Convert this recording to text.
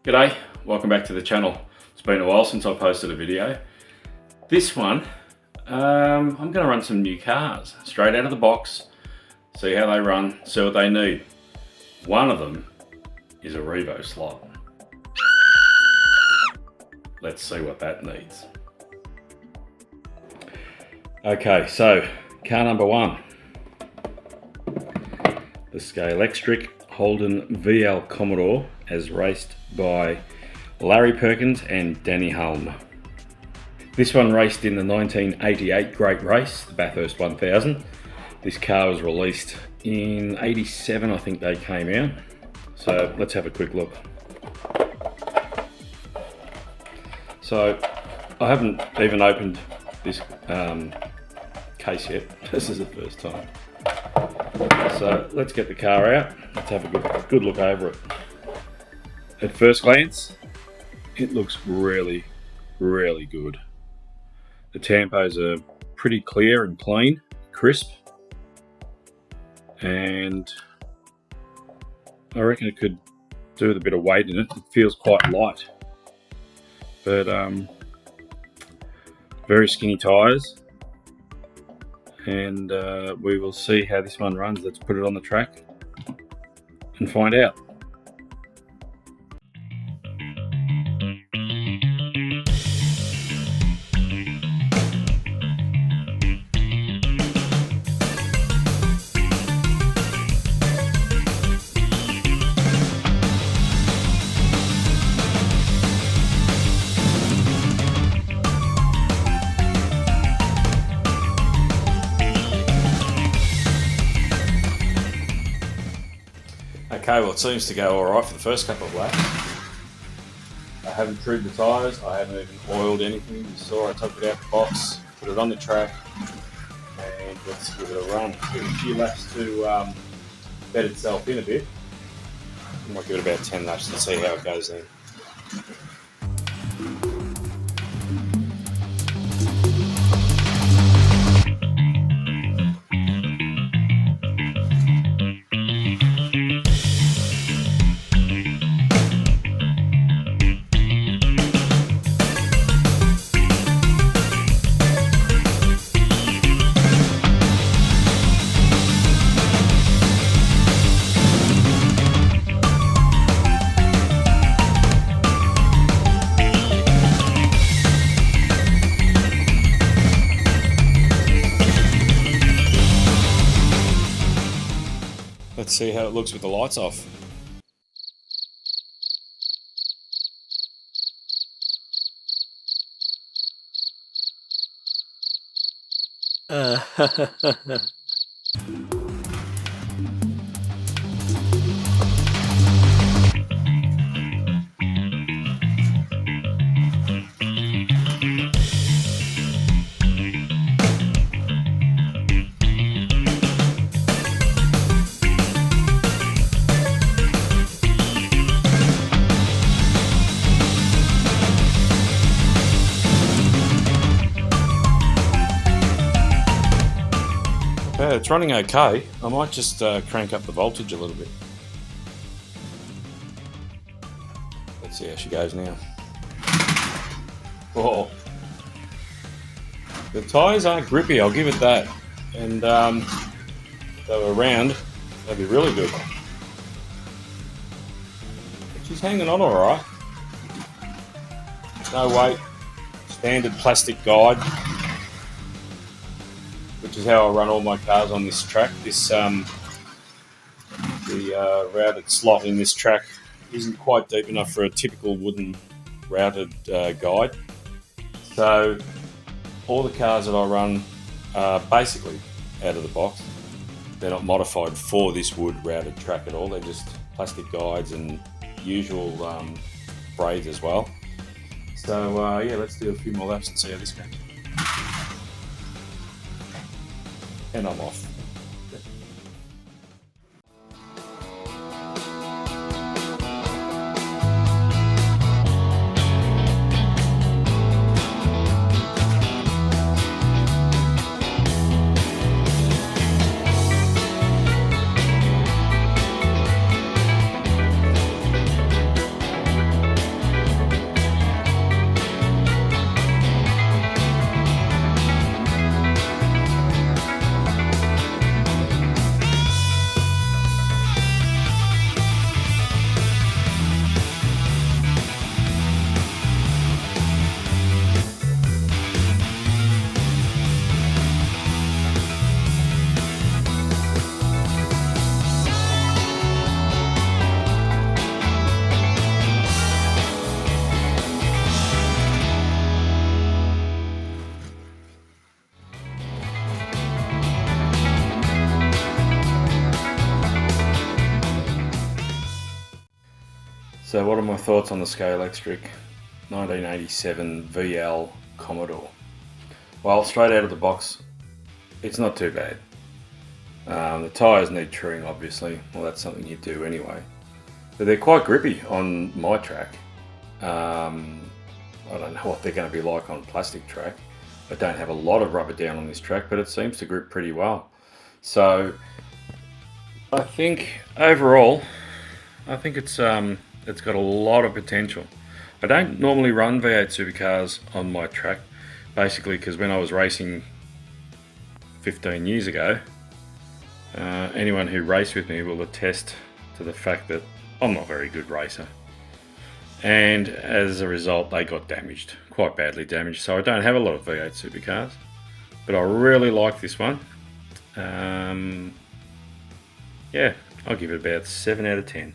G'day, welcome back to the channel. It's been a while since I posted a video. This one, I'm going to run some new cars straight out of the box, see how they run, see what they need. One of them is a Revo slot. Let's see what that needs. Okay, so car number one, the Scalextric VL Commodore, as raced by Larry Perkins and Danny Hulme. This one raced in the 1988 Great Race, the Bathurst 1000. This car was released in 87, I think they came out. So let's have a quick look. So I haven't even opened this case yet. This is the first time. So let's get the car out. Let's have a good look over it. At first glance, it looks really, really good. The tampos are pretty clear and clean, crisp, and I reckon it could do with a bit of weight in it. It feels quite light, but very skinny tyres, and we will see how this one runs. Let's put it on the track and find out. Okay, well, it seems to go alright for the first couple of laps. I haven't trimmed the tyres, I haven't even oiled anything. You saw I took it out the box, put it on the track, and let's give it a run. Give it a few laps to bed itself in a bit. I might give it about 10 laps and see how it goes then. Let's see how it looks with the lights off. Yeah, it's running okay. I might just crank up the voltage a little bit. Let's see how she goes now. Oh, the tyres aren't grippy, I'll give it that. And if they were round, they'd be really good. But she's hanging on alright. No weight, standard plastic guide, which is how I run all my cars on this track. This the routed slot in this track isn't quite deep enough for a typical wooden routed guide. So all the cars that I run are basically out of the box. They're not modified for this wood routed track at all. They're just plastic guides and usual braids as well. So yeah, let's do a few more laps and see how this goes. And I'm off. So what are my thoughts on the Scalextric 1987 VL Commodore? Well, straight out of the box, it's not too bad. The tyres need truing, obviously. Well, that's something you do anyway. But they're quite grippy on my track. I don't know what they're going to be like on plastic track. I don't have a lot of rubber down on this track, but it seems to grip pretty well. So I think overall, I think it's got a lot of potential. I don't normally run V8 supercars on my track, basically because when I was racing 15 years ago, anyone who raced with me will attest to the fact that I'm not a very good racer. And as a result, they got damaged, quite badly damaged. So I don't have a lot of V8 supercars, but I really like this one. Yeah, I'll give it about 7 out of 10.